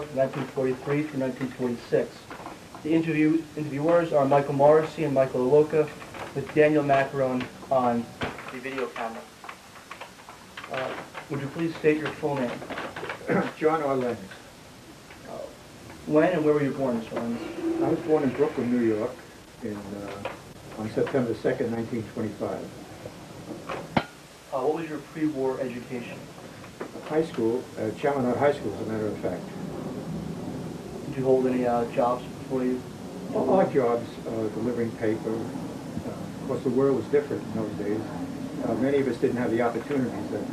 from 1943 through 1946. The interviewers are Michael Morrisey and Michael Allocca, with Daniel Maccarone on the video camera. Would you please state your full name? John R. Lenz. When and where were you born, Mr. Lenz? I was born in Brooklyn, New York, on September 2nd, 1925. What was your pre-war education? High school, Chaminade High School, as a matter of fact. Did you hold any jobs before you? Odd jobs, delivering paper. Of course, the world was different in those days. Many of us didn't have the opportunities that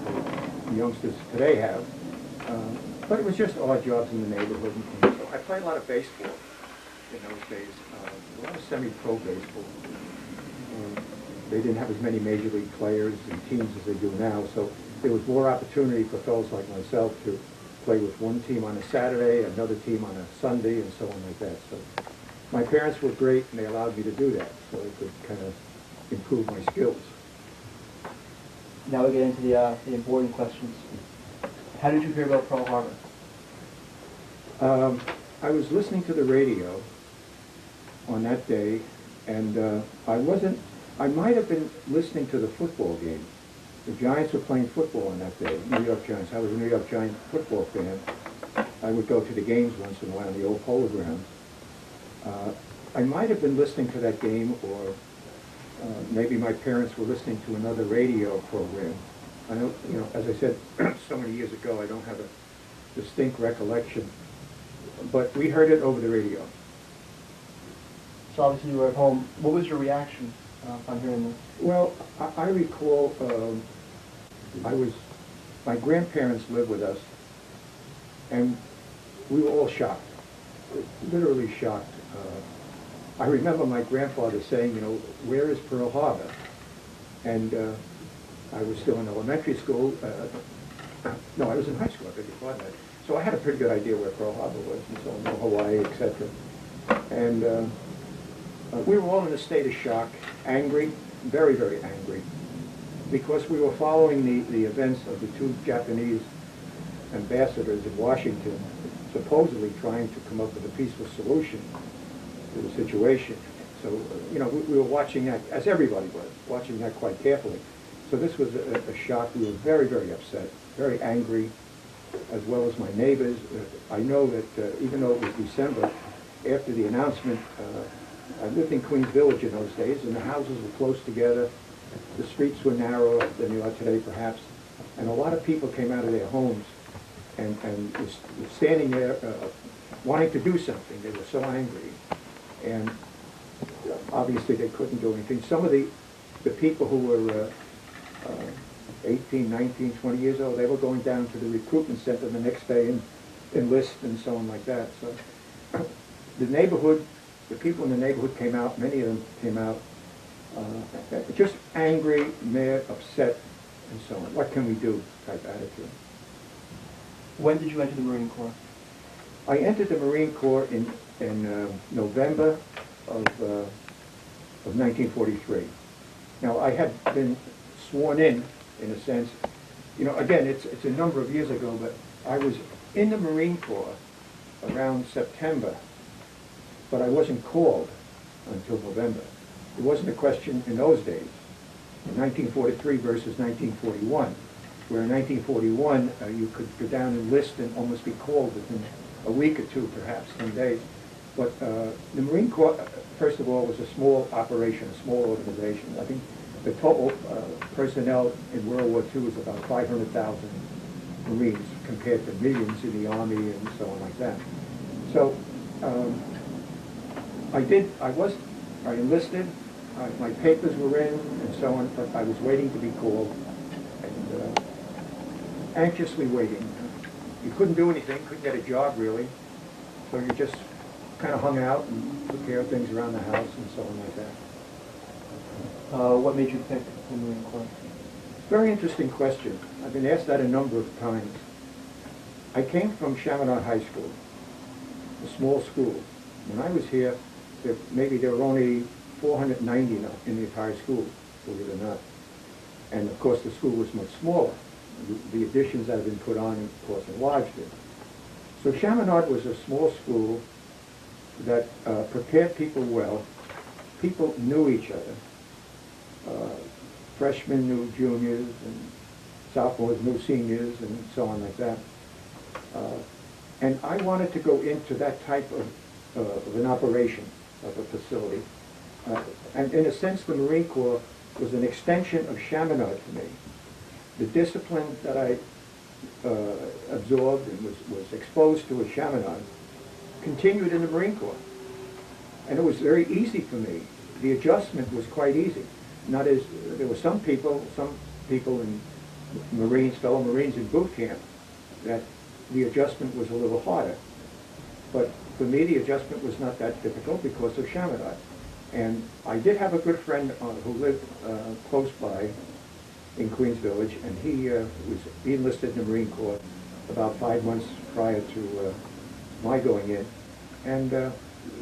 the youngsters today have. But it was just odd jobs in the neighborhood. And so I played a lot of baseball in those days, a lot of semi-pro baseball. They didn't have as many major league players and teams as they do now, so there was more opportunity for fellows like myself to play with one team on a Saturday, another team on a Sunday, and so on like that. So my parents were great, and they allowed me to do that, so I could kind of improve my skills. Now we get into the important questions. How did you hear about Pearl Harbor? I was listening to the radio on that day, and I might have been listening to the football game. The Giants were playing football on that day, New York Giants. I was a New York Giant football fan. I would go to the games once in a while on the old polo grounds. I might have been listening to that game, or maybe my parents were listening to another radio program. I don't, as I said so many years ago, I don't have a distinct recollection, but we heard it over the radio. So obviously you were at home. What was your reaction on hearing this? Well, I recall my grandparents lived with us, and we were all shocked, literally shocked. I remember my grandfather saying, where is Pearl Harbor? And I was still in elementary school. No, I was in high school, I beg your pardon. So I had a pretty good idea where Pearl Harbor was, and so on, Hawaii, etc. And we were all in a state of shock, angry, very, very angry, because we were following the events of the two Japanese ambassadors in Washington, supposedly trying to come up with a peaceful solution to the situation. So, we were watching that, as everybody was, watching that quite carefully. So this was a shock. We were very, very upset, very angry, as well as my neighbors. I know that even though it was December, after the announcement, I lived in Queens Village in those days, and the houses were close together. The streets were narrower than they are today, perhaps, and a lot of people came out of their homes and were standing there wanting to do something. They were so angry, and obviously they couldn't do anything. Some of the people who were 18, 19, 20 years old, they were going down to the recruitment center the next day and enlist and so on like that. So the neighborhood, the people in the neighborhood came out, many of them came out, just angry, mad, upset, and so on. What can we do type attitude. When did you enter the Marine Corps? I entered the Marine Corps in November of 1943. Now, I had been sworn in a sense. Again, it's a number of years ago, but I was in the Marine Corps around September, but I wasn't called until November. It wasn't a question in those days, in 1943 versus 1941, where in 1941 you could go down and enlist and almost be called within a week or two, perhaps 10 days. But the Marine Corps, first of all, was a small operation, a small organization. I think the total personnel in World War II was about 500,000 Marines compared to millions in the Army and so on like that. So I enlisted, my papers were in and so on, but I was waiting to be called and anxiously waiting. You couldn't do anything, couldn't get a job really, so you just kind of hung out and took care of things around the house and so on like that. What made you pick the Marine Corps? Very interesting question. I've been asked that a number of times. I came from Chaminade High School, a small school. When I was here, maybe there were only 490 in the entire school, believe it or not. And of course the school was much smaller. The additions that have been put on, of course, enlarged it. So Chaminade was a small school that prepared people well. People knew each other. Freshmen knew juniors, and sophomores knew seniors, and so on like that. And I wanted to go into that type of an operation, of a facility. And in a sense, the Marine Corps was an extension of Chaminade for me. The discipline that I absorbed and was exposed to at Chaminade continued in the Marine Corps. And it was very easy for me. The adjustment was quite easy. Not as, there were some people in Marines, fellow Marines in boot camp, that the adjustment was a little harder. But for me, the adjustment was not that difficult because of Chaminade. And I did have a good friend who lived close by in Queens Village, and he enlisted in the Marine Corps about 5 months prior to my going in. And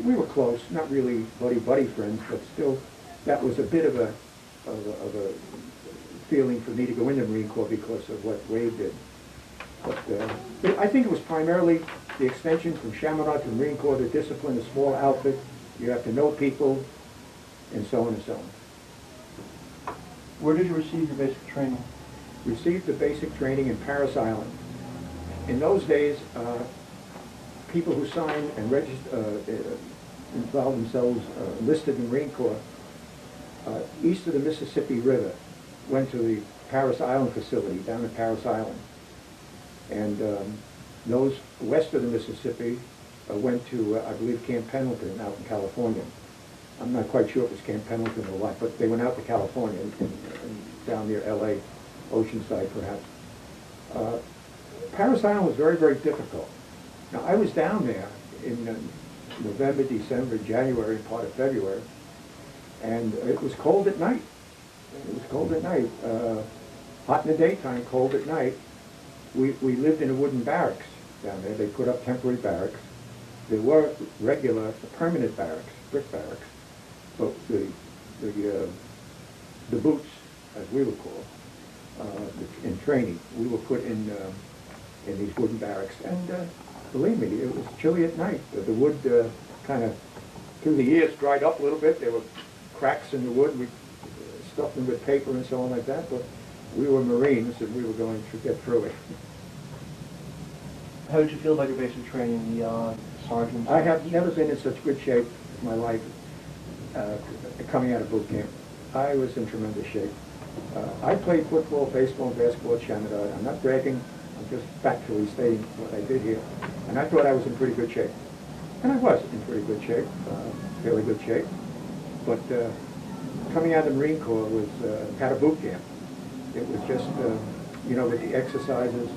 we were close, not really buddy-buddy friends, but still that was a bit of a feeling for me to go into the Marine Corps because of what Wade did. But I think it was primarily the extension from Chaminade to the Marine Corps, the discipline, a small outfit. You have to know people, and so on and so on. Where did you receive your basic training? Received the basic training in Paris Island. In those days, people who signed and involved themselves, enlisted in the Marine Corps, east of the Mississippi River, went to the Paris Island facility down in Paris Island. And those west of the Mississippi went to, I believe, Camp Pendleton out in California. I'm not quite sure if it was Camp Pendleton or what, but they went out to California, down near LA, Oceanside perhaps. Paris Island was very, very difficult. Now, I was down there in November, December, January, and part of February, and it was cold at night. It was cold at night. Hot in the daytime, cold at night. We lived in a wooden barracks down there. They put up temporary barracks. There were regular, permanent barracks, brick barracks, but the boots, as we were called, in training, we were put in these wooden barracks. And believe me, it was chilly at night. The wood kind of, through the years, dried up a little bit. There were cracks in the wood. We stuffed them with paper and so on like that. But we were Marines, and we were going to get through it. How did you feel about your basic training, the sergeant? I have never been in such good shape in my life coming out of boot camp. I was in tremendous shape. I played football, baseball, and basketball at Chaminade. I'm not bragging. I'm just factually stating what I did here. And I thought I was in pretty good shape. And I was in pretty good shape, fairly good shape. But coming out of the Marine Corps was out of boot camp. It was just, you know, with the exercises,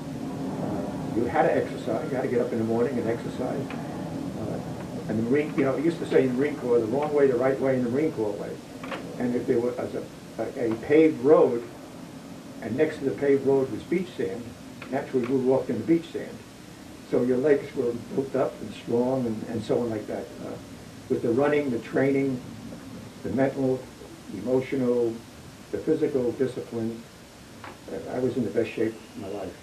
you had to exercise. You had to get up in the morning and exercise. And the Marine, you know, it used to say in the Marine Corps, the wrong way, the right way, and the Marine Corps way. And if there was a paved road, and next to the paved road was beach sand, naturally we walked in the beach sand. So your legs were built up and strong and so on like that. With the running, the training, the mental, the emotional, the physical discipline, I was in the best shape of my life.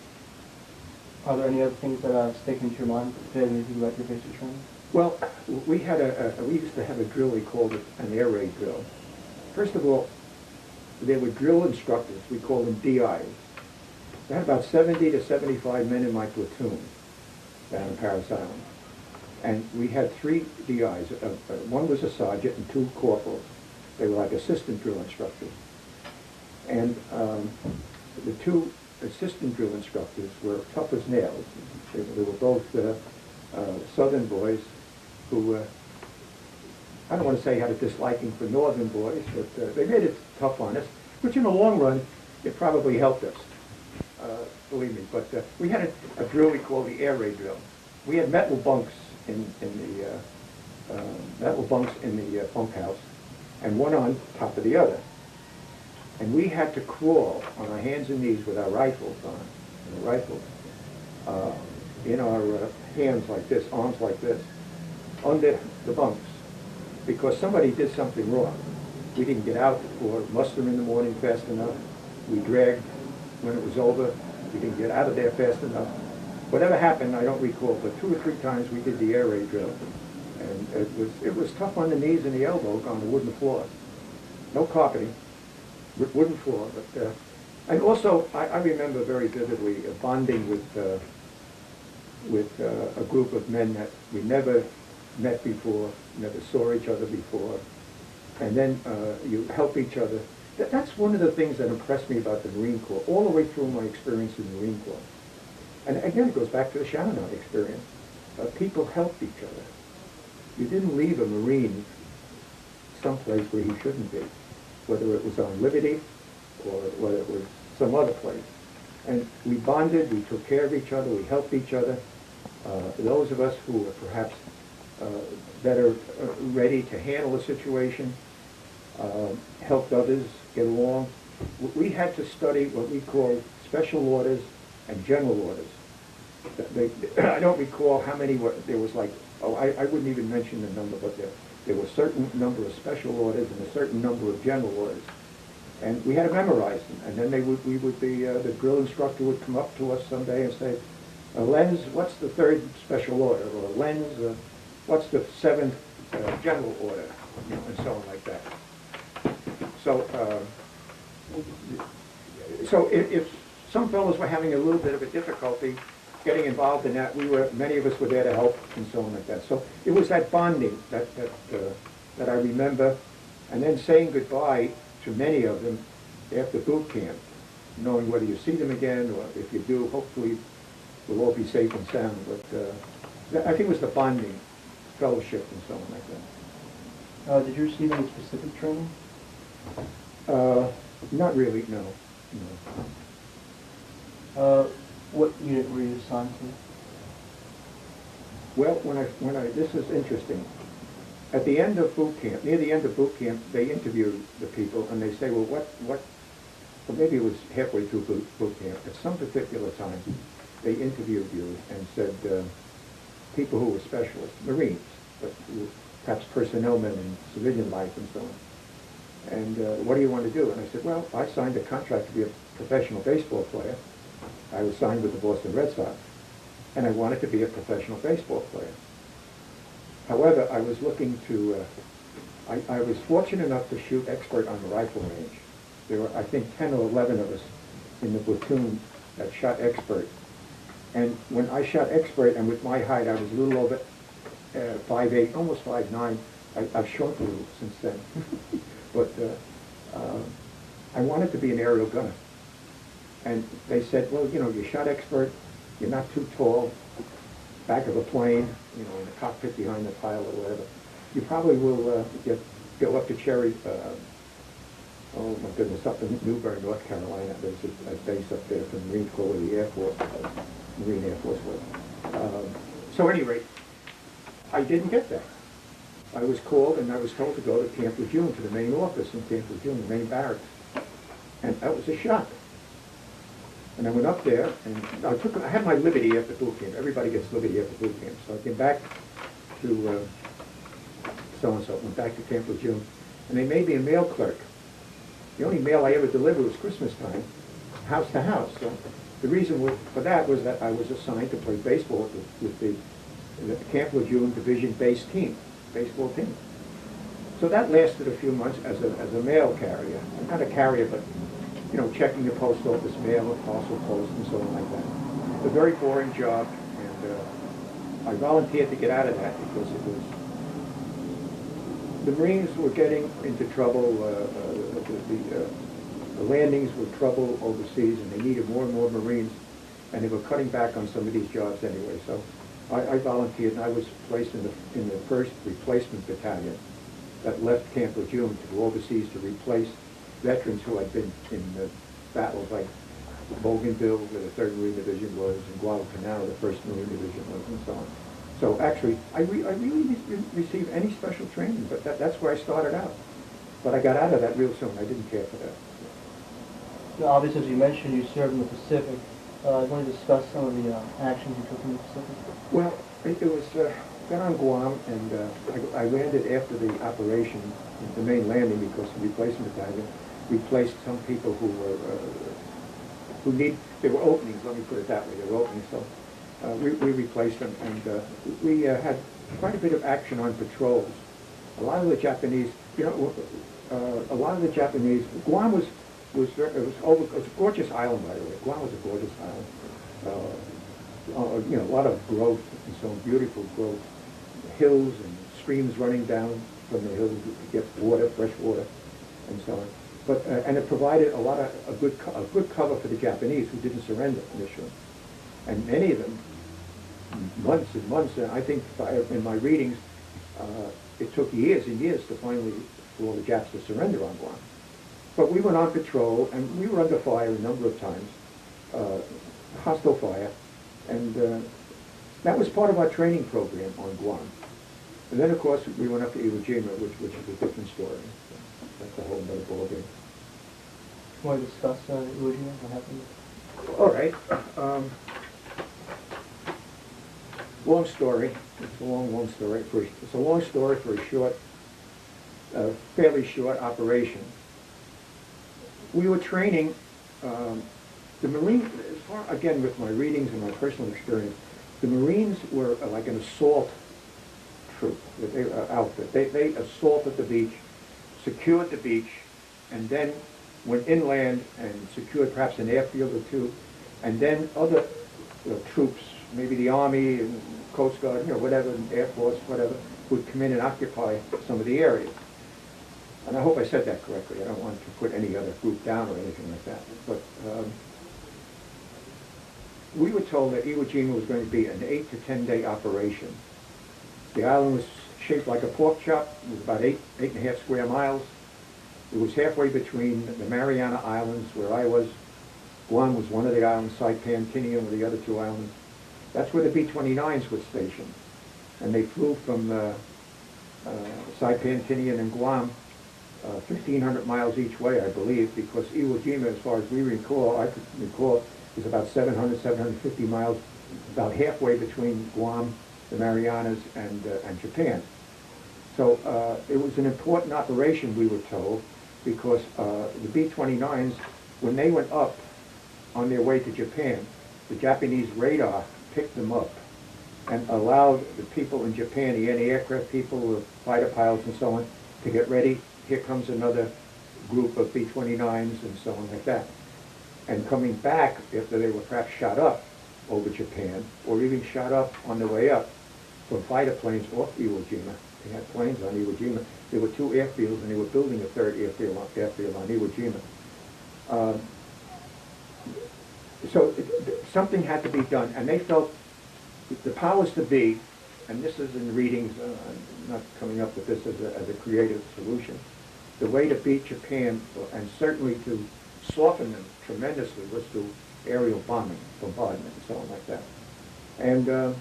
Are there any other things that stick into your mind today when you think about your basic training? Well, we used to have a drill, we called it an air raid drill. First of all, there were drill instructors, we called them DIs. I had about 70 to 75 men in my platoon down in Paris Island. And we had 3 DIs. One was a sergeant and 2 corporals. They were like assistant drill instructors. And the 2 assistant drill instructors were tough as nails. They were both Southern boys who, I don't want to say had a disliking for Northern boys, but they made it tough on us, which in the long run, it probably helped us, believe me. But we had a drill we called the air raid drill. We had metal bunks in the bunkhouse, and one on top of the other. And we had to crawl on our hands and knees with our rifles on, in our hands like this, arms like this, under the bunks, because somebody did something wrong. We didn't get out or muster in the morning fast enough. We dragged when it was over. We didn't get out of there fast enough. Whatever happened, I don't recall, but 2 or 3 times we did the air raid drill. And it was tough on the knees and the elbows on the wooden floor. No carpeting, wooden floor. But and also, I remember very vividly bonding with a group of men that we never met before, never saw each other before, and then you help each other. That's one of the things that impressed me about the Marine Corps, all the way through my experience in the Marine Corps. And again, it goes back to the Chaminade experience. People helped each other. You didn't leave a Marine someplace where he shouldn't be, whether it was on Liberty or whether it was some other place. And we bonded, we took care of each other, we helped each other. Those of us who were perhaps better ready to handle a situation helped others get along. We had to study what we call special orders and general orders. I don't recall how many were, there was like, I wouldn't even mention the number, but there were a certain number of special orders and a certain number of general orders. And we had to memorize them. And then the drill instructor would come up to us someday and say, Lenz, what's the 3rd special order? Or Lenz, what's the 7th general order? You know, and so on like that. So if some fellows were having a little bit of a difficulty getting involved in that, many of us were there to help and so on like that. So it was that bonding that I remember, and then saying goodbye to many of them after boot camp, knowing whether you see them again, or if you do, hopefully we'll all be safe and sound. But I think it was the bonding, fellowship, and so on like that. Did you receive any specific training? Not really, no. What unit were you assigned to? Well, this is interesting. At the end of boot camp, near the end of boot camp, they interview the people and they say, well, well, maybe it was halfway through boot camp. At some particular time, they interviewed you and said, people who were specialists, Marines, but perhaps personnel men in civilian life and so on. And what do you want to do? And I said, well, I signed a contract to be a professional baseball player. I was signed with the Boston Red Sox, and I wanted to be a professional baseball player. However, I was looking to, I was fortunate enough to shoot expert on the rifle range. There were, I think, 10 or 11 of us in the platoon that shot expert. And when I shot expert, and with my height, I was a little over 5'8", almost 5'9". I've shrunk a little since then. But I wanted to be an aerial gunner. And they said, well, you know, you shot expert, you're not too tall, back of a plane, you know, in the cockpit behind the pilot or whatever. You probably will go up to Cherry, oh my goodness, up in Newburgh, North Carolina. There's a base up there for the Marine Corps where the Air Force, Marine Air Force was. So at any rate, I didn't get that. I was called and I was told to go to Camp Lejeune, to the main office in Camp Lejeune, the main barracks. And that was a shock. And I went up there, and I had my liberty after boot camp. Everybody gets liberty after boot camp. So I came back to so-and-so, went back to Camp Lejeune, and they made me a mail clerk. The only mail I ever delivered was Christmas time, house to house. So the reason for that was that I was assigned to play baseball with the Camp Lejeune division-based team, baseball team. So that lasted a few months as a mail carrier. Not a carrier, but you know, checking the post office mail, parcel post, and so on like that. A very boring job, and I volunteered to get out of that because it was, the Marines were getting into trouble, the landings were trouble overseas, and they needed more and more Marines, and they were cutting back on some of these jobs anyway. So I volunteered, and I was placed in the 1st Replacement Battalion that left Camp Lejeune to go overseas to replace veterans who had been in battles like Bougainville, where the 3rd Marine Division was, and Guadalcanal, the 1st Marine Division was, and so on. So actually, I really didn't receive any special training, but that's where I started out. But I got out of that real soon. I didn't care for that. Now, obviously, as you mentioned, you served in the Pacific. I want to discuss some of the actions you took in the Pacific. Well, it was, got on Guam, and I landed after the operation, the main landing, because the replacement battalion replaced some people who were, there were openings, let me put it that way, there were openings. So we replaced them, and we had quite a bit of action on patrols. A lot of the Japanese, a lot of the Japanese, Guam was a gorgeous island, by the way. Guam was a gorgeous island. A lot of growth, and so beautiful growth, hills and streams running down from the hills to get water, fresh water, and so on. But and it provided a good cover for the Japanese who didn't surrender initially, and many of them, months and months. And I think in my readings, it took years and years to finally for all the Japs to surrender on Guam. But we went on patrol, and we were under fire a number of times, hostile fire, and that was part of our training program on Guam. And then, of course, we went up to Iwo Jima, which is a different story. That's a whole other ballgame. Want to discuss Iwo Jima? What happened? All right. Long story. It's a long story. It's a long story for a short, fairly short operation. We were training the Marines, again with my readings and my personal experience, the Marines were like an assault troop, outfit. They assaulted the beach, secured the beach, and then went inland and secured perhaps an airfield or two, and then other troops, maybe the Army and Coast Guard, whatever, Air Force, whatever, would come in and occupy some of the areas. And I hope I said that correctly. I don't want to put any other group down or anything like that. But we were told that Iwo Jima was going to be an 8 to 10 day operation. The island was shaped like a pork chop. It was about 8.5 square miles. It was halfway between the Mariana Islands, where I was. Guam was one of the islands, Saipan, Tinian were the other two islands. That's where the B-29s were stationed. And they flew from Saipan, Tinian, and Guam 1,500 miles each way, I believe, because Iwo Jima, as far as we recall, I could recall, is about 700, 750 miles, about halfway between Guam, the Marianas, and Japan. So it was an important operation, we were told, because the B-29s, when they went up on their way to Japan, the Japanese radar picked them up and allowed the people in Japan, the anti-aircraft people, the fighter pilots and so on, to get ready. Here comes another group of B-29s and so on like that. And coming back after they were perhaps shot up over Japan, or even shot up on the way up from fighter planes off Iwo Jima. They had planes on Iwo Jima. There were two airfields, and they were building a third airfield on Iwo Jima. So something had to be done, and they felt the powers to be, and this is in readings, I'm not coming up with this as a creative solution, the way to beat Japan, and certainly to soften them tremendously, was through aerial bombing, bombardment, and so on like that. And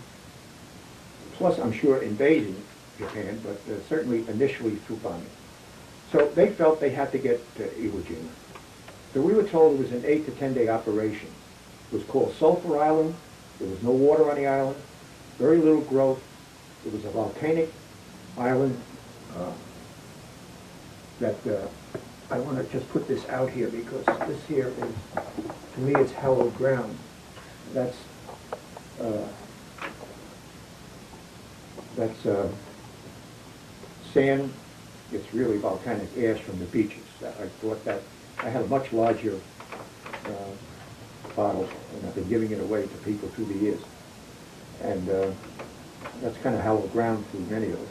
plus, I'm sure, invading Japan, but certainly initially through bombing. So they felt they had to get to Iwo Jima. So we were told it was an 8 to 10 day operation. It was called Sulphur Island. There was no water on the island, very little growth. It was a volcanic island that I want to just put this out here because this here is, to me, it's hallowed ground. That's sand. It's really volcanic ash from the beaches. I thought that I had a much larger bottle, and I've been giving it away to people through the years. And that's kind of hallowed ground through many of us.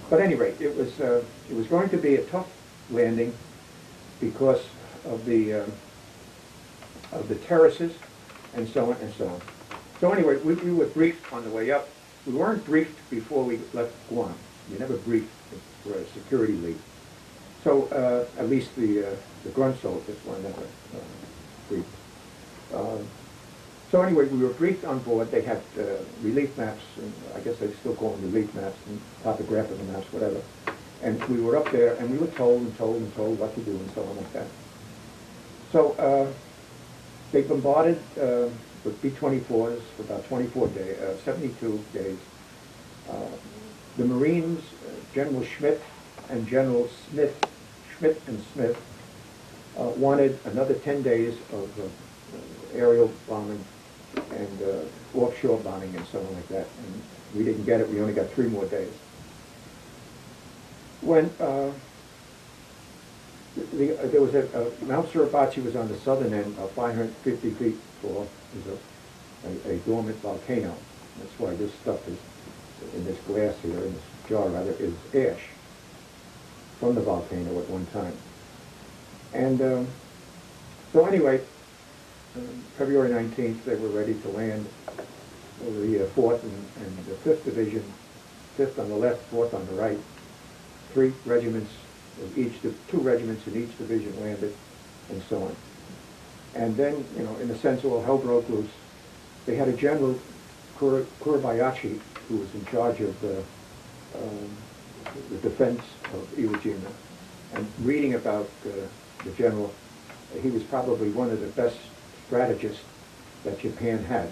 But anyway, it was going to be a tough landing because of the terraces and so on and so on. So anyway, we were briefed on the way up. We weren't briefed before we left Guam. We never briefed for a security leave. So at least the grunt soldiers were never briefed. So anyway, we were briefed on board. They had relief maps, and I guess they still call them relief maps, and topographical maps, whatever. And we were up there, and we were told and told and told what to do and so on like that. So they bombarded with B-24s for about 24 days, 72 days. The Marines, General Schmidt and General Schmidt and Smith, wanted another 10 days of aerial bombing and offshore bombing and so on like that. And we didn't get it. We only got 3 more days. When there was Mount Suribachi was on the southern end, 550 feet tall. It was a dormant volcano. That's why this stuff is in this glass here, in this jar rather, is ash from the volcano at one time. And so anyway, February 19th, they were ready to land over the 4th and the 5th Division, 5th on the left, 4th on the right. 3 regiments of each, 2 regiments in each division landed, and so on. And then, you know, in a sense, all hell broke loose. They had a General Kurabayashi, who was in charge of the defense of Iwo Jima. And reading about the general, he was probably one of the best strategists that Japan had.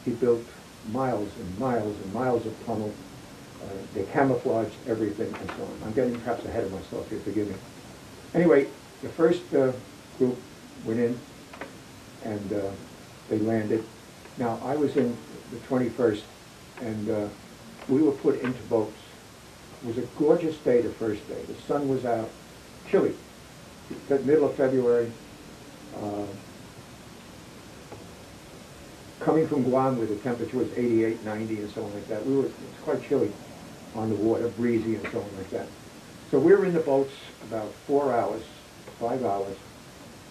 He built miles and miles and miles of tunnels. They camouflaged everything and so on. I'm getting perhaps ahead of myself here, forgive me. Anyway, the first group went in and they landed. Now, I was in the 21st and we were put into boats. It was a gorgeous day the first day. The sun was out, chilly. The middle of February, coming from Guam where the temperature was 88, 90 and so on like that. It was quite chilly on the water, breezy and so on like that. So we were in the boats about 4 hours, 5 hours.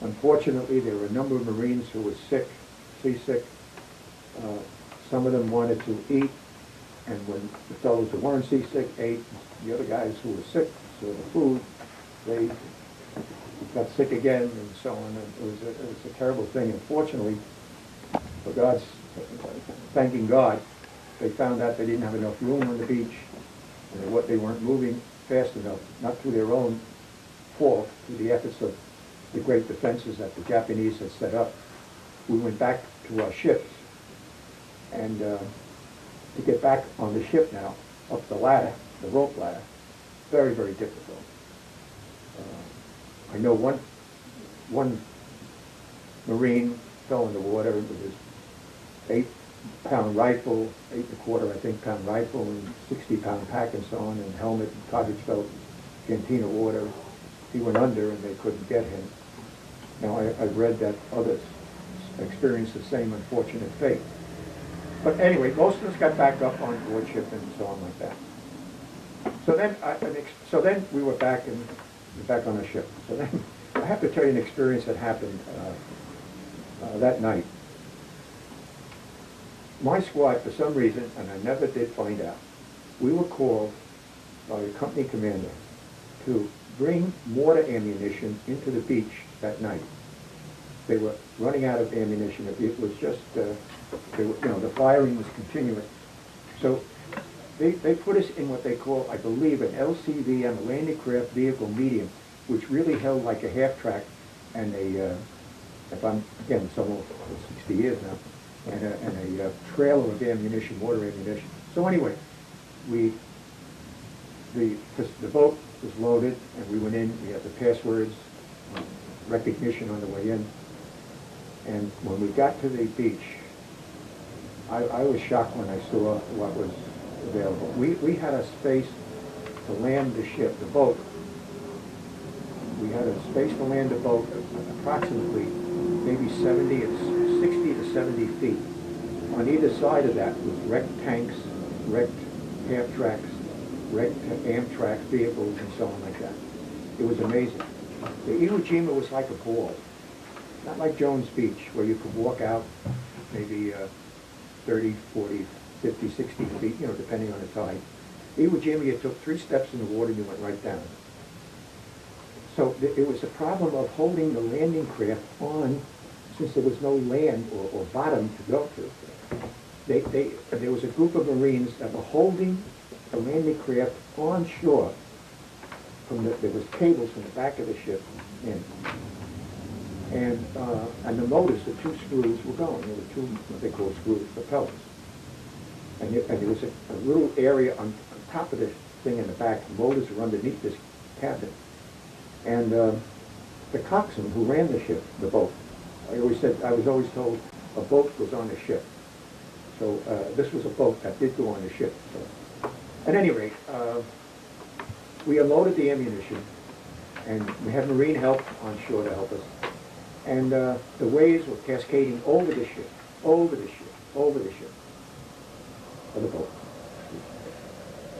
Unfortunately, there were a number of Marines who were sick, seasick. Some of them wanted to eat, and when the fellows who weren't seasick ate, the other guys who were sick, so the food, they got sick again and so on. And it was a terrible thing. Unfortunately, for God's, thanking God, they found out they didn't have enough room on the beach, and they weren't moving fast enough, not through their own fault, through the efforts of the great defenses that the Japanese had set up. We went back to our ships, and to get back on the ship now, up the ladder, the rope ladder, very, very difficult. I know one Marine fell in the water with his 8-pound rifle, 8 1/4, I think, pound rifle, and 60-pound pack and so on, and helmet, and cartridge belt, canteen of water. He went under and they couldn't get him. Now, I've read that others experienced the same unfortunate fate. But anyway, most of us got back up on board ship and so on like that. So then we were back on the ship. So then I have to tell you an experience that happened that night. My squad, for some reason, and I never did find out, we were called by the company commander to bring mortar ammunition into the beach that night. They were running out of ammunition. It was just, the firing was continuous. So they put us in what they call, I believe, an LCVM, a landing craft vehicle medium, which really held like a half-track and if I'm, again, it's almost 60 years now, and a trailer of ammunition, mortar ammunition. So anyway, the boat was loaded, and we went in. We had the passwords, recognition on the way in. And when we got to the beach, I was shocked when I saw what was available. We had a space to land the ship, the boat. We had a space to land the boat approximately maybe 60 to 70 feet. On either side of that was wrecked tanks, wrecked half-tracks, wrecked Amtrak vehicles, and so on like that. It was amazing. The Iwo Jima was like a ball. Not like Jones Beach, where you could walk out maybe 30, 40, 50, 60 feet, depending on the tide. Iwo Jima, you took 3 steps in the water and you went right down. So it was a problem of holding the landing craft on, since there was no land or bottom to go to. There was a group of Marines that were holding the landing craft on shore. There was cables from the back of the ship in. And the motors, the 2 screws were going. There were 2, what they call screws, propellers. And there was a little area on top of the thing in the back. The motors were underneath this cabin. And the coxswain who ran the ship, the boat, I was always told, a boat goes on the ship. So this was a boat that did go on the ship. So. At any rate, we unloaded the ammunition, and we had Marine help on shore to help us. And the waves were cascading over the ship, over the ship, over the ship, of the boat.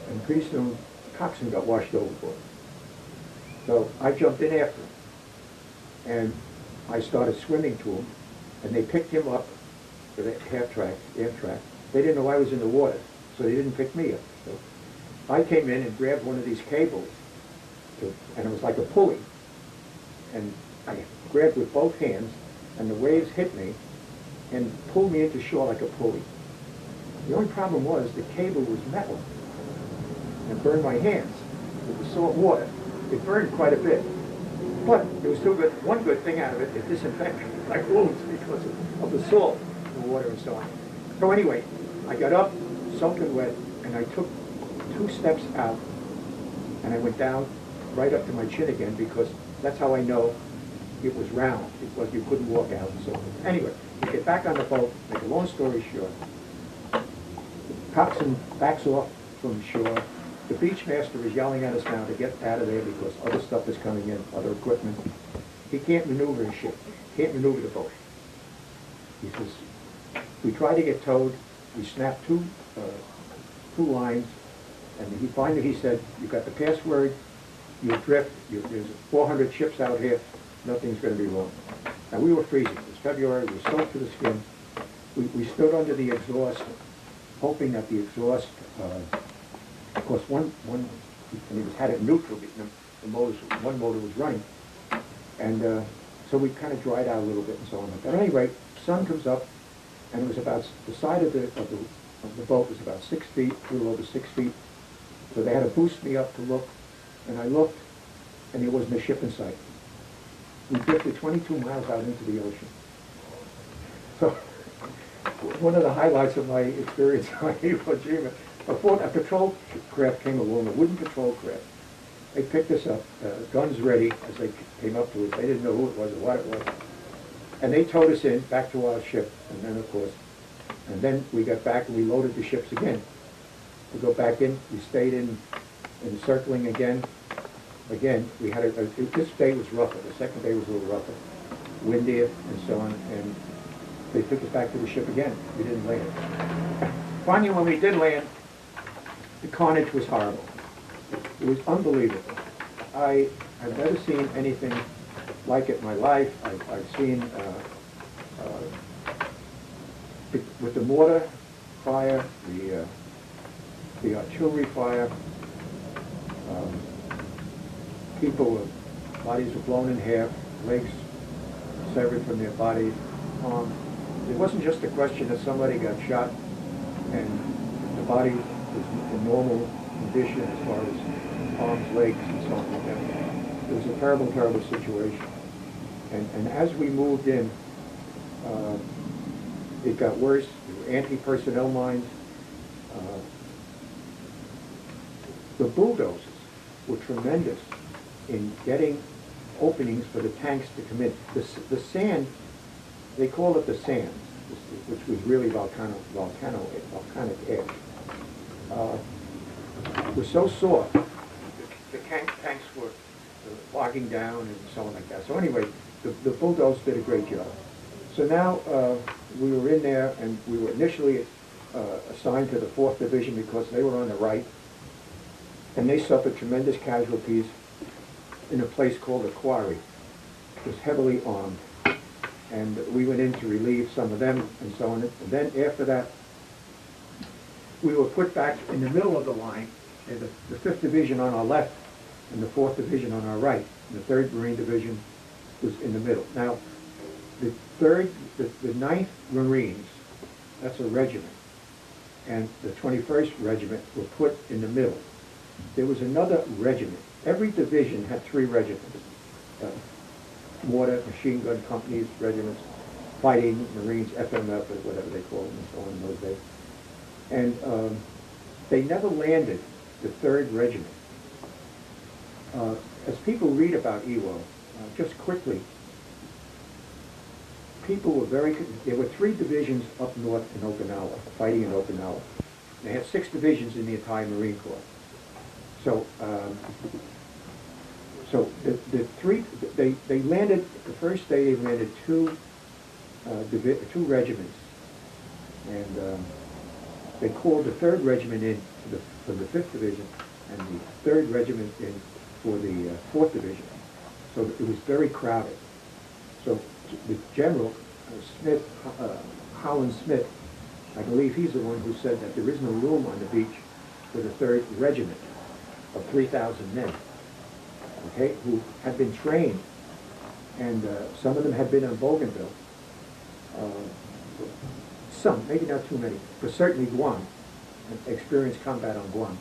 And pretty soon, the coxswain got washed overboard. So I jumped in after him, and I started swimming to him, and they picked him up for the air track. They didn't know I was in the water, so they didn't pick me up. So I came in and grabbed one of these cables, and it was like a pulley, and I grabbed with both hands, and the waves hit me and pulled me into shore like a pulley. The only problem was the cable was metal, and it burned my hands with the salt water. It burned quite a bit, but there was still one good thing out of it: it disinfected my wounds because of the salt, the water, and so on. So anyway, I got up, soaking wet, and I took 2 steps out, and I went down right up to my chin again, because that's how I know it was round. It was, you couldn't walk out. So anyway, we get back on the boat. Make a long story short, the coxswain backs off from the shore. The beach master is yelling at us now to get out of there because other stuff is coming in, other equipment. He can't maneuver his ship. Can't maneuver the boat. He says, we tried to get towed. We snapped two lines, and he said, you got the password, you drift, there's 400 ships out here, nothing's going to be wrong. Now we were freezing. It was February, we were soaked to the skin. We stood under the exhaust, hoping that the exhaust, of course, one he had it neutral, one motor was running, and so we kind of dried out a little bit and so on. But at any rate, sun comes up, and it was about the side of the boat was about 6 feet, a little over 6 feet. So they had to boost me up to look, and I looked, and there wasn't a ship in sight. We drifted 22 miles out into the ocean. So one of the highlights of my experience on Iwo Jima, a patrol craft came along, a wooden patrol craft. They picked us up, guns ready as they came up to us. They didn't know who it was or what it was. And they towed us in, back to our ship, and then of course, and then we got back and we loaded the ships again. We go back in, we stayed in circling again. Again, we had this day was rougher, the second day was a little rougher, windier and so on, and they took us back to the ship again. We didn't land. Finally, when we did land, the carnage was horrible. It was unbelievable. I have never seen anything like it in my life. I've seen, with the mortar fire, the artillery fire, people, bodies were blown in half, legs severed from their bodies, arms. It wasn't just a question that somebody got shot and the body was in normal condition as far as arms, legs, and so on like that. It was a terrible, terrible situation. And as we moved in, it got worse. There were anti-personnel mines. The bulldozers were tremendous in getting openings for the tanks to come in. The sand, they call it the sand, which was really volcanic ash, was so soft, the tanks were bogging down and so on like that. So anyway, the bulldozers did a great job. So now we were in there, and we were initially assigned to the 4th Division because they were on the right, and they suffered tremendous casualties in a place called the Quarry. It was heavily armed, and we went in to relieve some of them and so on. And then after that, we were put back in the middle of the line, the 5th Division on our left and the 4th Division on our right. And the 3rd Marine Division was in the middle. Now, the 9th Marines, that's a regiment, and the 21st Regiment were put in the middle. There was another regiment. Every division had 3 regiments. Mortar, machine gun companies, regiments, fighting, Marines, FMF, or whatever they called them and so on in those days. And they never landed the 3rd Regiment. As people read about Iwo, just quickly, people were very, there were 3 divisions up north in Okinawa, fighting in Okinawa. They had 6 divisions in the entire Marine Corps. So, they landed, the first day they landed 2 regiments. And they called the 3rd Regiment in for the 5th Division and the 3rd Regiment in for the 4th Division. So it was very crowded. So the General Smith, Howland Smith, I believe he's the one who said that there is no room on the beach for the 3rd Regiment of 3,000 men, okay, who had been trained, and some of them had been on Bougainville. Some, maybe not too many, but certainly Guam, experienced combat on Guam.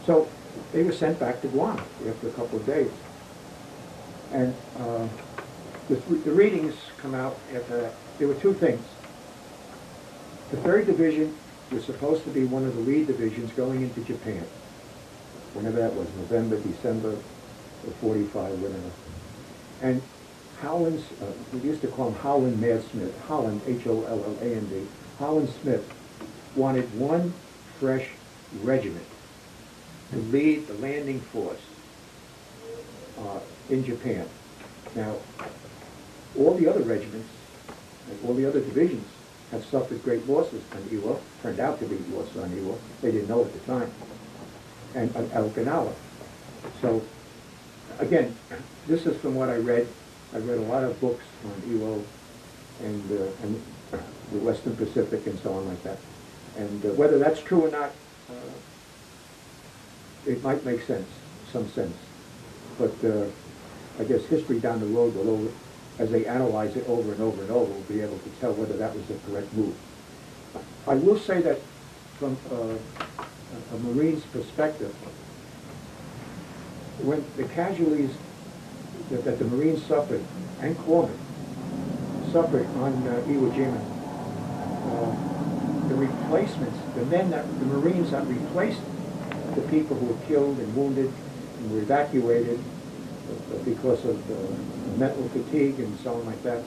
So they were sent back to Guam after a couple of days. And the readings come out after that. There were 2 things. The 3rd Division was supposed to be one of the lead divisions going into Japan, whenever that was, November, December of 45, whatever. And Howland's, we used to call him Howland Mad Smith, Howland, H-O-L-L-A-N-D, Howland Smith wanted 1 fresh regiment to lead the landing force in Japan. Now, all the other regiments, and all the other divisions had suffered great losses on Iwo, turned out to be losses on Iwo, they didn't know at the time, and on Okinawa. So, again, this is from what I read. I read a lot of books on Iwo and the Western Pacific and so on like that. And whether that's true or not, it might make sense, some sense. But I guess history down the road will, as they analyze it over and over and over, will be able to tell whether that was the correct move. I will say that from a Marine's perspective, when the casualties that the Marines suffered, and Corpsmen suffered on Iwo Jima, the replacements, the Marines that replaced the people who were killed and wounded and were evacuated because of mental fatigue and so on like that,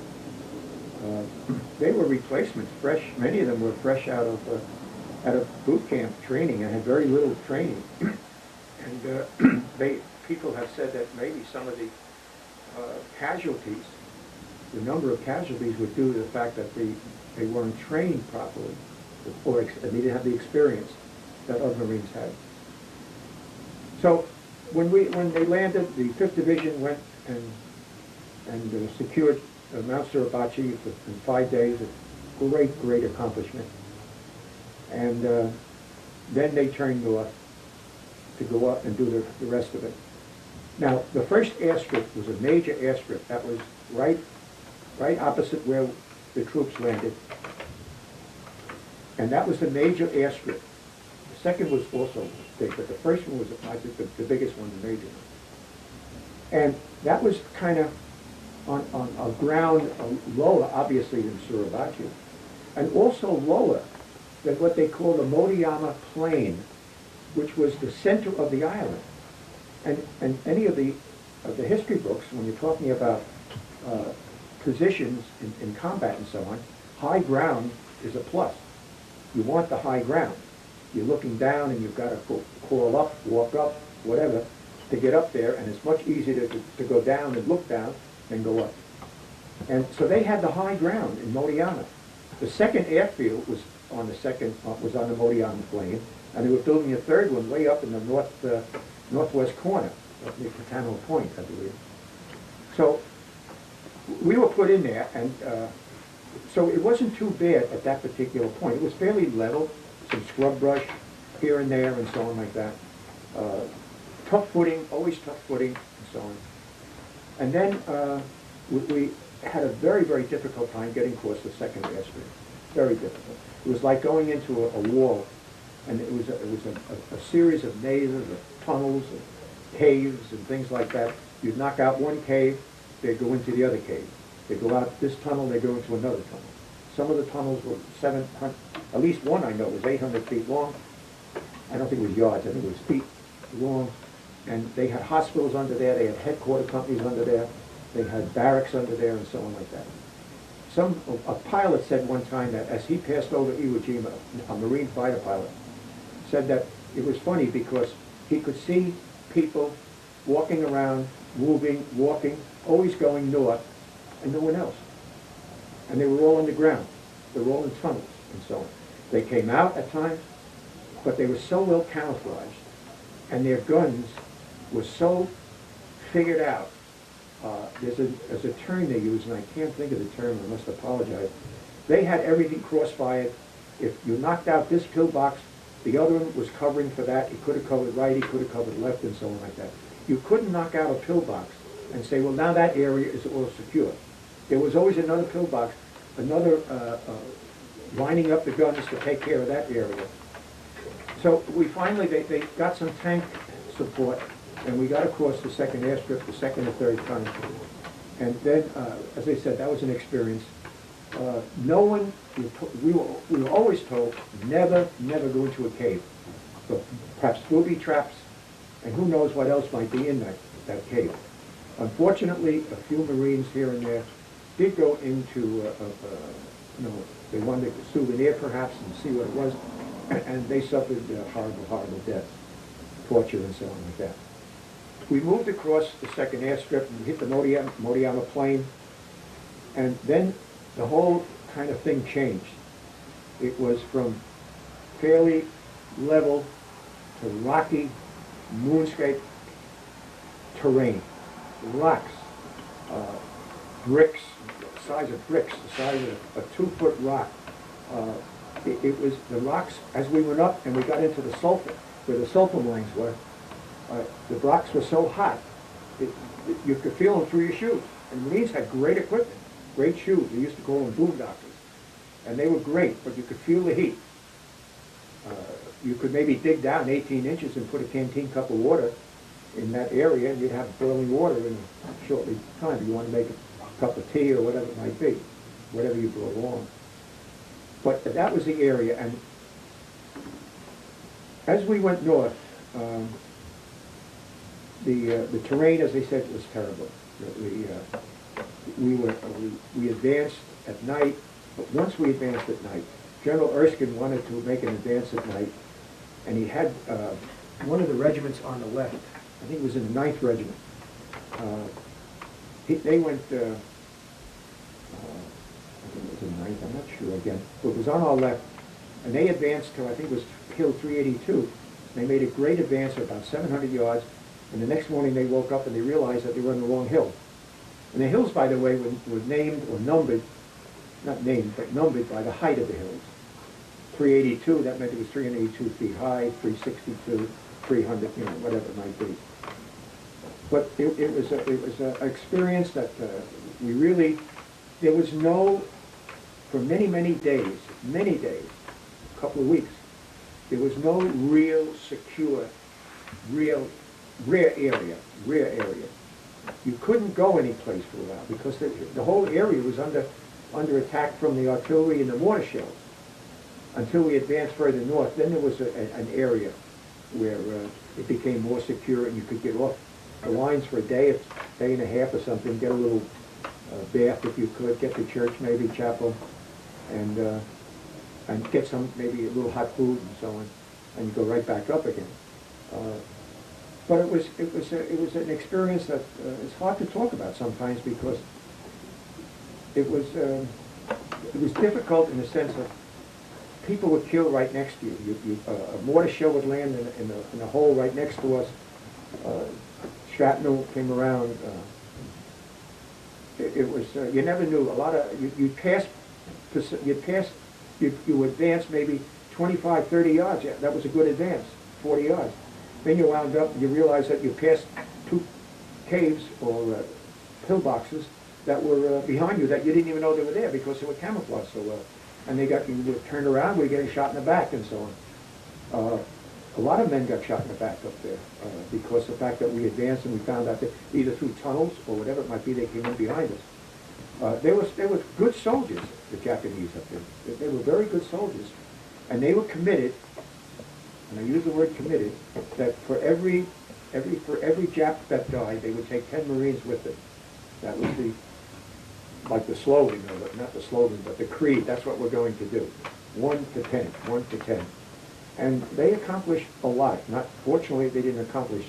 they were replacements, fresh. Many of them were fresh out of boot camp training and had very little training. And people have said that maybe some of the casualties, the number of casualties were due to the fact that they weren't trained properly, or they didn't have the experience that other Marines had. So when they landed, the 5th Division went and secured Mount Suribachi in 5 days, a great accomplishment. And then they turned north to go up and do the rest of it. Now, the first airstrip was a major airstrip that was right opposite where the troops landed. And that was the major airstrip. The second was also big, but the first one was, I think, the biggest one, the major one. And that was kind of on a ground lower, obviously, than Suribachi, and also lower than what they call the Moriyama Plain, which was the center of the island. And any of the history books, when you're talking about positions in combat and so on, high ground is a plus. You want the high ground. You're looking down and you've got to crawl up, walk up, whatever, to get up there, and it's much easier to go down and look down than go up. And so they had the high ground in Moriyama. The second airfield was on the Moriyama Plain, and they were building a third one way up in the northwest corner, up near Patano Point, I believe. So we were put in there, and so it wasn't too bad at that particular point. It was fairly level, some scrub brush here and there and so on like that. Tough footing, always tough footing, and so on. And then we had a very difficult time getting across the second airstrip. Very difficult. It was like going into a wall, and it was a series of mazes, of tunnels, of caves, and things like that. You'd knock out one cave, they'd go into the other cave. They'd go out this tunnel, they'd go into another tunnel. Some of the tunnels were 700, at least one I know was 800 feet long. I don't think it was yards, I think it was feet long. And they had hospitals under there, they had headquarter companies under there, they had barracks under there, and so on like that. A pilot said one time that as he passed over Iwo Jima, a Marine fighter pilot, said that it was funny because he could see people walking around, moving, walking, always going north, and no one else. And they were all underground. They were all in tunnels and so on. They came out at times, but they were so well camouflaged, and their guns were so figured out. There's a term they use, and I can't think of the term, I must apologize. They had everything cross-fired. If you knocked out this pillbox, the other one was covering for that. He could have covered right, he could have covered left, and so on like that. You couldn't knock out a pillbox and say, well, now that area is all secure. There was always another pillbox, another lining up the guns to take care of that area. So we finally, they got some tank support, and we got across the second airstrip, the second or third time. And then, as I said, that was an experience. No one, we were always told, never go into a cave. So perhaps booby traps, and who knows what else might be in that cave. Unfortunately, a few Marines here and there did go into, they wanted a souvenir perhaps and see what it was, and they suffered horrible death, torture and so on like that. We moved across the second airstrip and hit the Mineola plain, and then the whole kind of thing changed. It was from fairly level to rocky, moonscape terrain, rocks, bricks, the size of bricks, the size of a 2-foot rock. It was the rocks, as we went up and we got into the sulfur, where the sulfur mines were, the rocks were so hot, you could feel them through your shoes. And Marines had great equipment, great shoes. They used to call them boondockers. And they were great, but you could feel the heat. You could maybe dig down 18 inches and put a canteen cup of water in that area, and you'd have boiling water in a short time. You want to make a cup of tea or whatever it might be, whatever you brought along. But that was the area, and as we went north, the terrain, as I said, was terrible. We advanced at night, but once we advanced at night, General Erskine wanted to make an advance at night, and he had one of the regiments on the left. I think it was in the 9th Regiment. They went, I think it was the 9th, I'm not sure again, but it was on our left, and they advanced to, I think it was Hill 382. They made a great advance of about 700 yards, and the next morning they woke up and they realized that they were on the wrong hill. And the hills, by the way, were named or numbered, not named, but numbered by the height of the hills. 382, that meant it was 382 feet high, 362, 300, whatever it might be. But it was an experience that we really, there was no, for many days, a couple of weeks, there was no real secure, rare area. You couldn't go any place for a while because the whole area was under attack from the artillery and the mortar shells until we advanced further north. Then there was an area where it became more secure and you could get off the lines for a day and a half or something, get a little bath if you could, get to church maybe, chapel, and get some, maybe a little hot food and so on, and you go right back up again. But it was an experience that is hard to talk about sometimes because it was difficult in the sense of people would kill right next to you. A mortar shell would land in a hole right next to us. Shrapnel came around. It was you never knew. A lot of you'd advance maybe 25, 30 yards. Yeah, that was a good advance. 40 yards. Then you wound up and you realized that you passed 2 caves or pillboxes that were behind you that you didn't even know they were there because they were camouflaged so well. And you would turn around, we were getting shot in the back and so on. A lot of men got shot in the back up there because the fact that we advanced and we found out that either through tunnels or whatever it might be, they came in behind us. They were good soldiers, the Japanese up there. They were very good soldiers. And they were committed, and I use the word committed, that for every Jap that died, they would take 10 Marines with them. That was like the slogan, or not the slogan, but the creed. That's what we're going to do. 1 to 10, 1 to 10. And they accomplished a lot. Fortunately, they didn't accomplish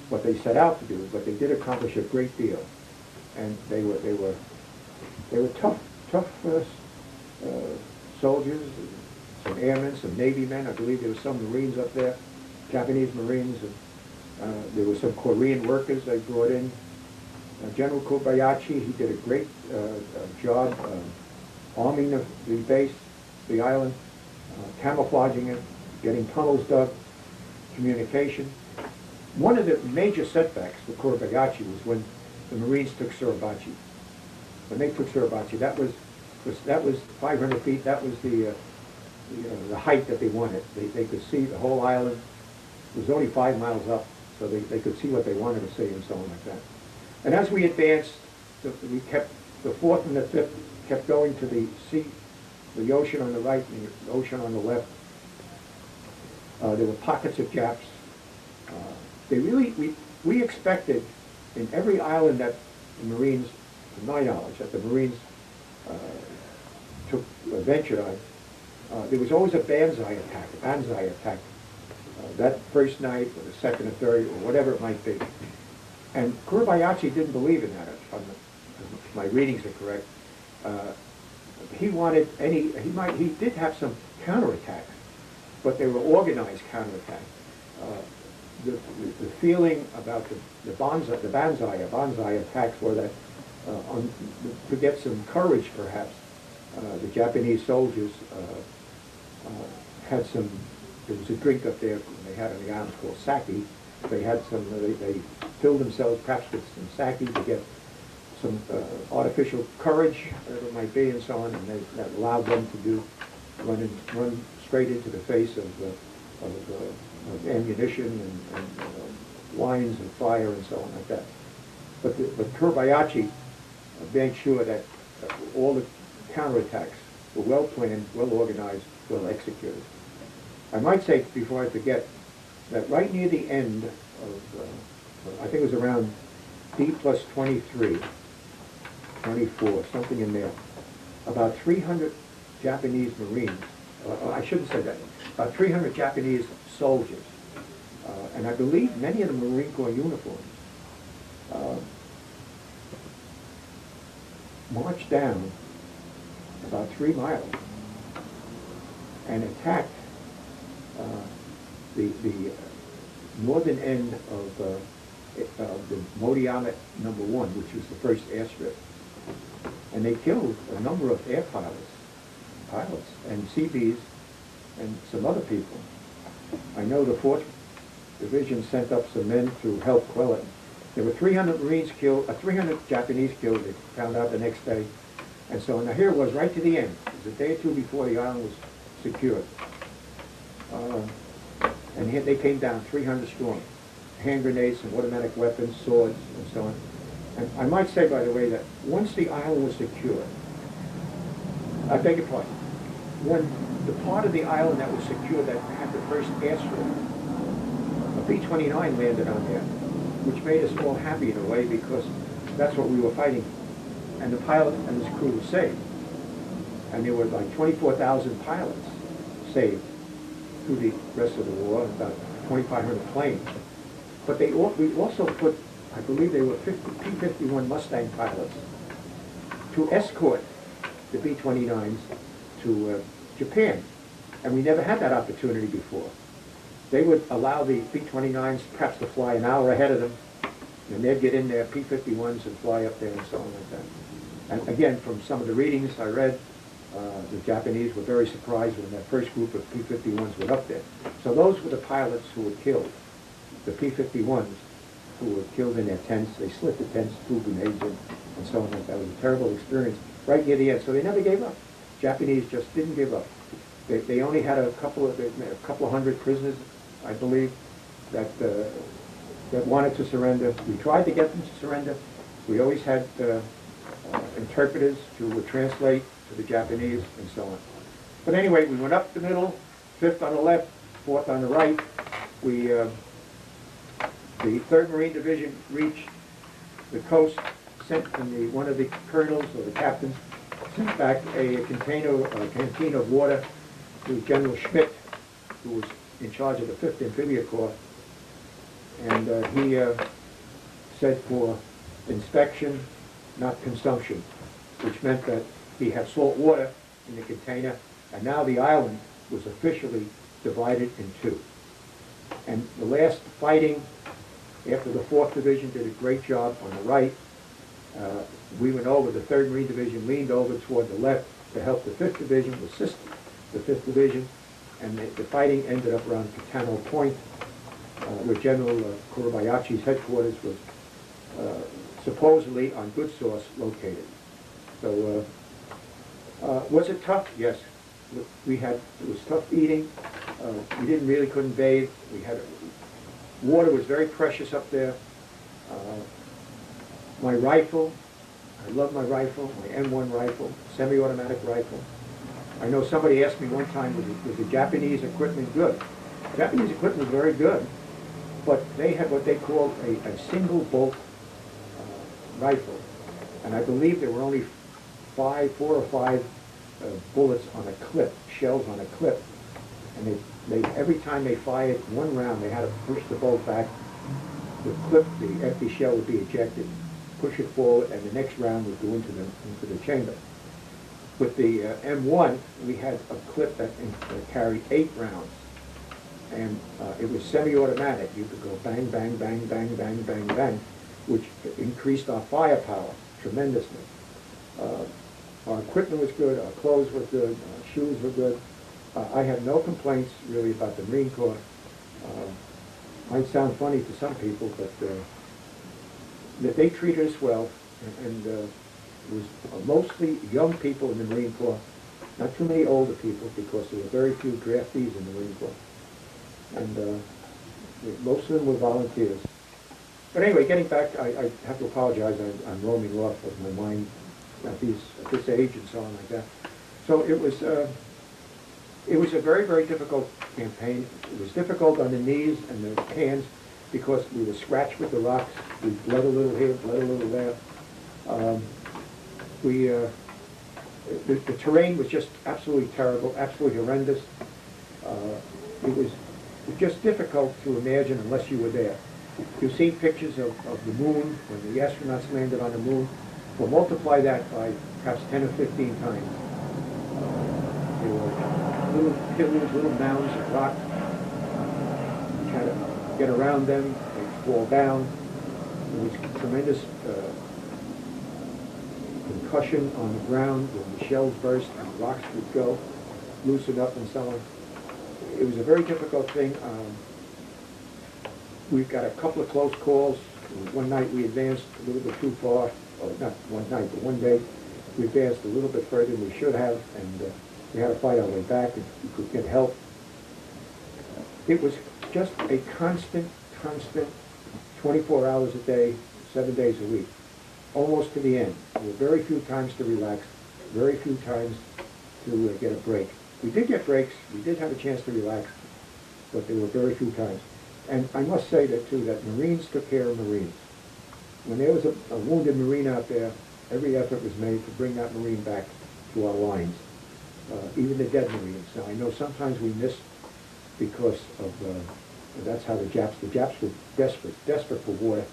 what they set out to do, but they did accomplish a great deal. And they were tough soldiers, some airmen, some Navy men. I believe there were some Marines up there, Japanese Marines. And, there were some Korean workers they brought in. General Kobayashi, he did a great job arming the base, the island, camouflaging it, getting tunnels dug, communication. One of the major setbacks for Kobayashi was when the Marines took Suribachi. When they took Suribachi, that was 500 feet. That was the height that they wanted. They could see the whole island. It was only 5 miles up, so they could see what they wanted to see and so on like that. And as we advanced, we kept the 4th and the 5th kept going to the sea, the ocean on the right and the ocean on the left. There were pockets of Japs. We expected in every island that the Marines, to my knowledge, that the Marines ventured on, there was always a banzai attack. That first night, or the second or third, or whatever it might be. And Kobayashi didn't believe in that, if my readings are correct. He did have some counterattacks, but they were organized counterattacks. The feeling about the banzai attacks were that to get some courage, perhaps, the Japanese soldiers had some. There was a drink up there they had on the island called sake. They had some. They filled themselves perhaps with some sake to get some artificial courage, whatever it might be, and so on, and that allowed them to run straight into the face of ammunition and lines and fire and so on like that. But Kobayashi made sure that all the counterattacks were well planned, well organized, well executed. I might say, before I forget, that right near the end of, I think it was around D plus 23, 24, something in there, about 300 Japanese Marines, I shouldn't say that, about 300 Japanese soldiers, and I believe many of them were Marine Corps uniforms, marched down about 3 miles and attacked the northern end of the Moriyama number 1, which was the first airstrip. And they killed a number of air pilots and Seabees and some other people. I know the 4th Division sent up some men to help quell it. There were 300 Marines killed, 300 Japanese killed, they found out the next day. And so now here it was right to the end. It was a day or two before the island was secured. And here they came down 300 strong. Hand grenades, some automatic weapons, swords, and so on. And I might say, by the way, that once the island was secured, I beg your pardon, when the part of the island that was secured that had the first airstrip, a B-29 landed on there, which made us all happy in a way because that's what we were fighting. And the pilot and his crew were saved. And there were like 24,000 pilots saved through the rest of the war, about 2,500 planes. But we also put, I believe they were P-51 Mustang pilots to escort the B-29s to Japan. And we never had that opportunity before. They would allow the B-29s perhaps to fly an hour ahead of them, and they'd get in their P-51s and fly up there and so on like that. And again, from some of the readings I read, the Japanese were very surprised when that first group of P-51s were up there. So those were the pilots who were killed, the P-51s who were killed in their tents. They slit the tents, threw grenades in, and so on like that. It was a terrible experience right near the end. So they never gave up. Japanese just didn't give up. They only had a couple of hundred prisoners, I believe, that wanted to surrender. We tried to get them to surrender. We always had interpreters to translate to the Japanese and so on. But anyway, we went up the middle, 5th on the left, 4th on the right. The 3rd Marine Division reached the coast sent, and one of the colonels or the captains sent back a canteen of water to General Schmidt, who was in charge of the 5th Amphibious Corps, and he said for inspection, not consumption, which meant that he had salt water in the container, and now the island was officially divided in two. And the last fighting, after the 4th Division did a great job on the right, we went over, the 3rd Marine Division leaned over toward the left to help the 5th Division, assist the 5th Division, and the fighting ended up around Catano Point, where General Kurabayachi's headquarters was supposedly on good source located. So, was it tough? Yes. It was tough eating. We couldn't bathe. Water was very precious up there. My rifle, I love my rifle, my M1 rifle, semi-automatic rifle. I know somebody asked me one time, was the Japanese equipment good? Japanese equipment was very good, but they had what they called a single bolt rifle. And I believe there were only 4 or 5 bullets on a clip, shells on a clip. And every time they fired one round, they had to push the bolt back. The clip, the empty shell would be ejected, push it forward, and the next round would go into the chamber. With the M1, we had a clip that carried 8 rounds, and it was semi-automatic. You could go bang, bang, bang, bang, bang, bang, bang, which increased our firepower tremendously. Our equipment was good, our clothes were good, our shoes were good. I have no complaints really about the Marine Corps. Might sound funny to some people, but they treated us well, and it was mostly young people in the Marine Corps, not too many older people, because there were very few draftees in the Marine Corps. And most of them were volunteers. But anyway, getting back, I have to apologize, I'm roaming off of my mind at this age and so on like that. So it was a very, very difficult campaign. It was difficult on the knees and the hands because we were scratched with the rocks. We bled a little here, bled a little there. The terrain was just absolutely terrible, absolutely horrendous. It was just difficult to imagine unless you were there. You see pictures of the moon, when the astronauts landed on the moon. Well, multiply that by perhaps 10 or 15 times. There were little pillars, little mounds of rock. You try to get around them, they fall down. There was tremendous concussion on the ground when the shells burst and rocks would go, loosen up and so on. It was a very difficult thing. We've got a couple of close calls. One night we advanced a little bit too far, or not one night, but one day we advanced a little bit further than we should have, and we had to fight our way back and we could get help. It was just a constant 24 hours a day, 7 days a week, almost to the end. There were very few times to relax, very few times to get a break. We did get breaks, we did have a chance to relax, but there were very few times. And I must say that too, that Marines took care of Marines. When there was a wounded Marine out there, every effort was made to bring that Marine back to our lines, even the dead Marines. Now I know sometimes we missed because of, that's how the Japs were desperate for water,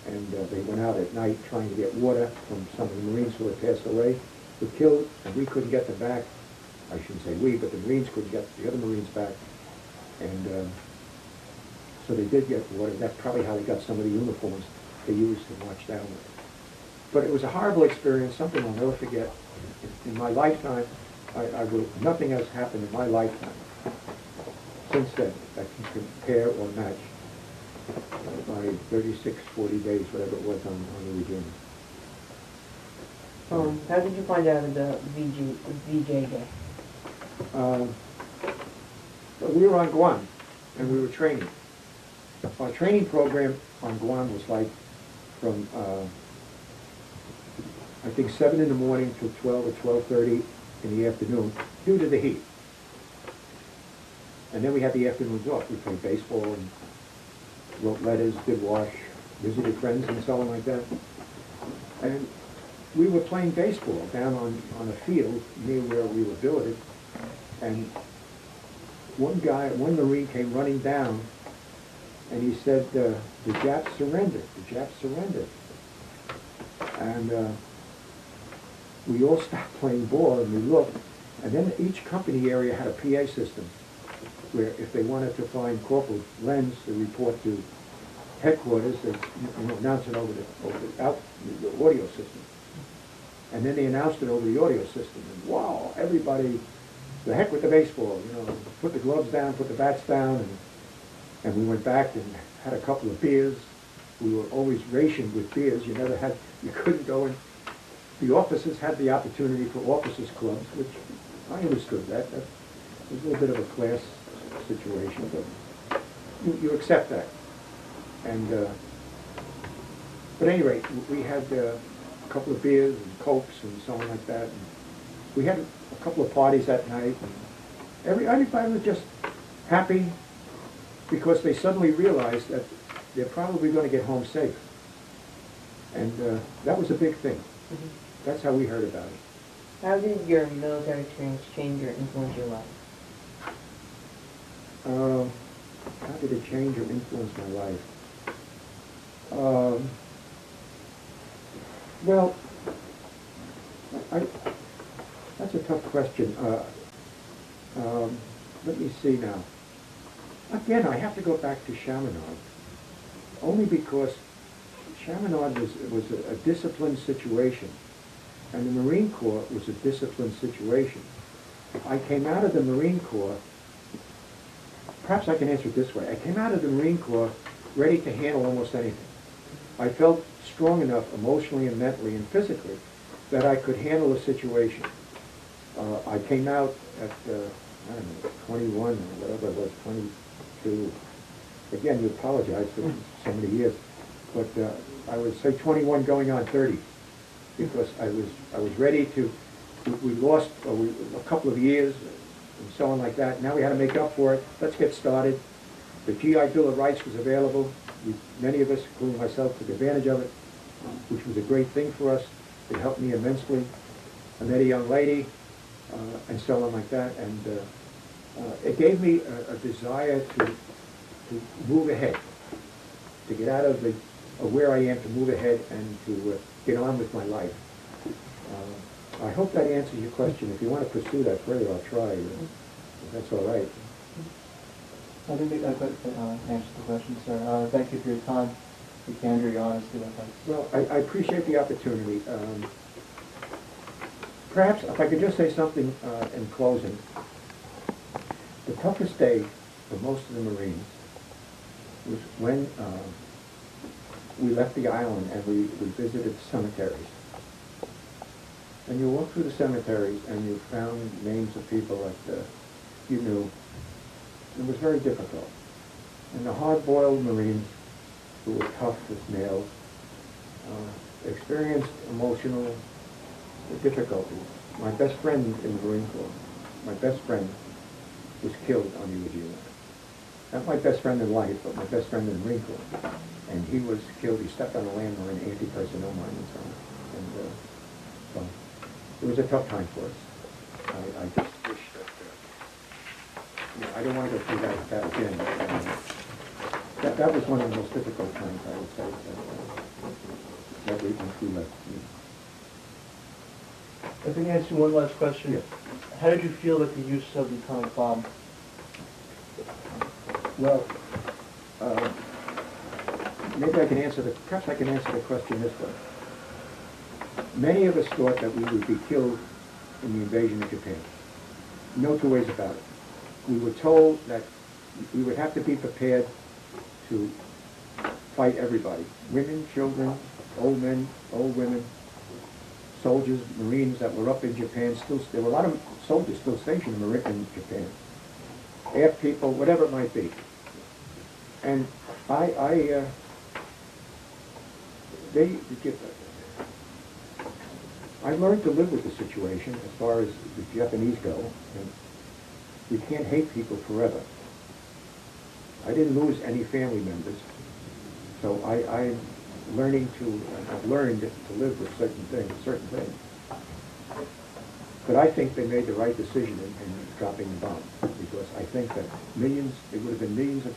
and they went out at night trying to get water from some of the Marines who had passed away, were killed, and we couldn't get them back. I shouldn't say we, but the Marines couldn't get the other Marines back. And so they did get water. That's probably how they got some of the uniforms they used to march down with. But it was a horrible experience, something I'll never forget. In my lifetime, nothing has happened in my lifetime since then that can compare or match my 36, 40 days, whatever it was on Iwo Jima. How did you find out of the VJ day? We were on Guam, and we were training. Our training program on Guam was like from, I think 7 in the morning to 12 or 12:30 in the afternoon, due to the heat. And then we had the afternoons off. We played baseball and wrote letters, did wash, visited friends and so on like that. And we were playing baseball down on a field near where we were billeted, and one Marine came running down, and he said, the Japs surrendered, the Japs surrendered. And we all stopped playing ball, and we looked, and then each company area had a PA system, where if they wanted to find Corporal Lenz to report to headquarters, they announce it over the audio system. And then they announced it over the audio system, and wow, everybody, the heck with the baseball, put the gloves down, put the bats down, and we went back and had a couple of beers. We were always rationed with beers. You couldn't go in. The officers had the opportunity for officers' clubs, which I understood that. That was a little bit of a class situation, but you accept that. And but at any rate, we had a couple of beers and cokes and so on like that. And we had a couple of parties that night. And everybody was just happy because they suddenly realized that they're probably going to get home safe. And that was a big thing. Mm-hmm. That's how we heard about it. How did your military experience change or influence your life? How did it change or influence my life? Well, that's a tough question. Let me see now. Again, I have to go back to Chaminade, only because Chaminade was a disciplined situation, and the Marine Corps was a disciplined situation. I came out of the Marine Corps, perhaps I can answer it this way. I came out of the Marine Corps ready to handle almost anything. I felt strong enough emotionally and mentally and physically that I could handle a situation. I came out at, 21 or whatever it was, 22. Again, you apologize for so many years, but I would say 21 going on 30, because I was ready to, we lost a couple of years and so on like that. Now we had to make up for it. Let's get started. The GI Bill of Rights was available. Many of us, including myself, took advantage of it, which was a great thing for us. It helped me immensely. I met a young lady, and so on like that, and it gave me a desire to move ahead, to get out of where I am, to move ahead and to get on with my life. I hope that answers your question. If you want to pursue that further, I'll try. If that's all right. I think that answers the question, sir. Thank you for your time, your candor, your honesty with us. Well, I appreciate the opportunity. Perhaps if I could just say something in closing. The toughest day for most of the Marines was when we left the island and we visited cemeteries. And you walk through the cemeteries and you found names of people that you knew. It was very difficult. And the hard-boiled Marines, who were tough as nails, experienced emotional difficulties. My best friend in the Marine Corps, my best friend, was killed on Iwo Jima. Not my best friend in life, but my best friend in the Marine Corps. And he was killed. He stepped on a landmine, anti-personnel mine, and so on. And so it was a tough time for us. I just wish that I don't want to go through that again. That was one of the most difficult times, I would say, that we went through that. I think I answer one last question. Yes. How did you feel about the use of the atomic bomb? Well, maybe I can perhaps I can answer the question this way. Many of us thought that we would be killed in the invasion of Japan. No two ways about it. We were told that we would have to be prepared to fight everybody. Women, children, old men, old women, soldiers, Marines that were up in Japan. There were a lot of soldiers still stationed in Japan. Air people, whatever it might be. And I learned to live with the situation as far as the Japanese go. And you can't hate people forever. I didn't lose any family members, so learning to, I've learned to live with certain things. But I think they made the right decision in dropping the bomb, because I think that millions, it would have been millions of,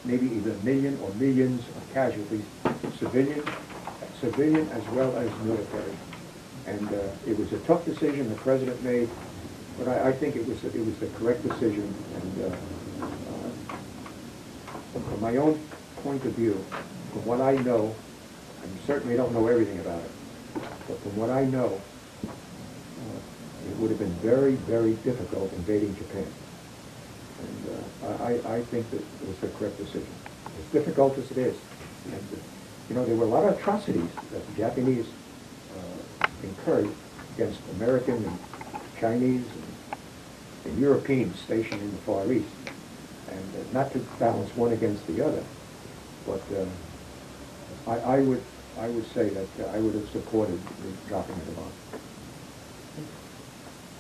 maybe either a million or millions of casualties, civilian as well as military. And it was a tough decision the president made, but I think it was the correct decision. And from my own point of view, from what I know, I certainly don't know everything about it, but from what I know, it would have been very, very difficult invading Japan. And I think that it was the correct decision. As difficult as it is. And, you know, there were a lot of atrocities that the Japanese incurred against American and Chinese and Europeans stationed in the Far East. And not to balance one against the other, but I would say that I would have supported the dropping of the bomb.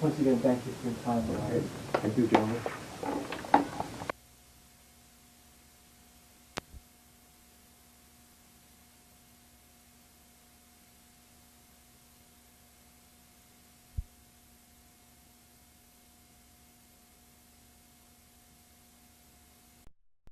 Once again, thank you for your time. Okay. Thank you, gentlemen.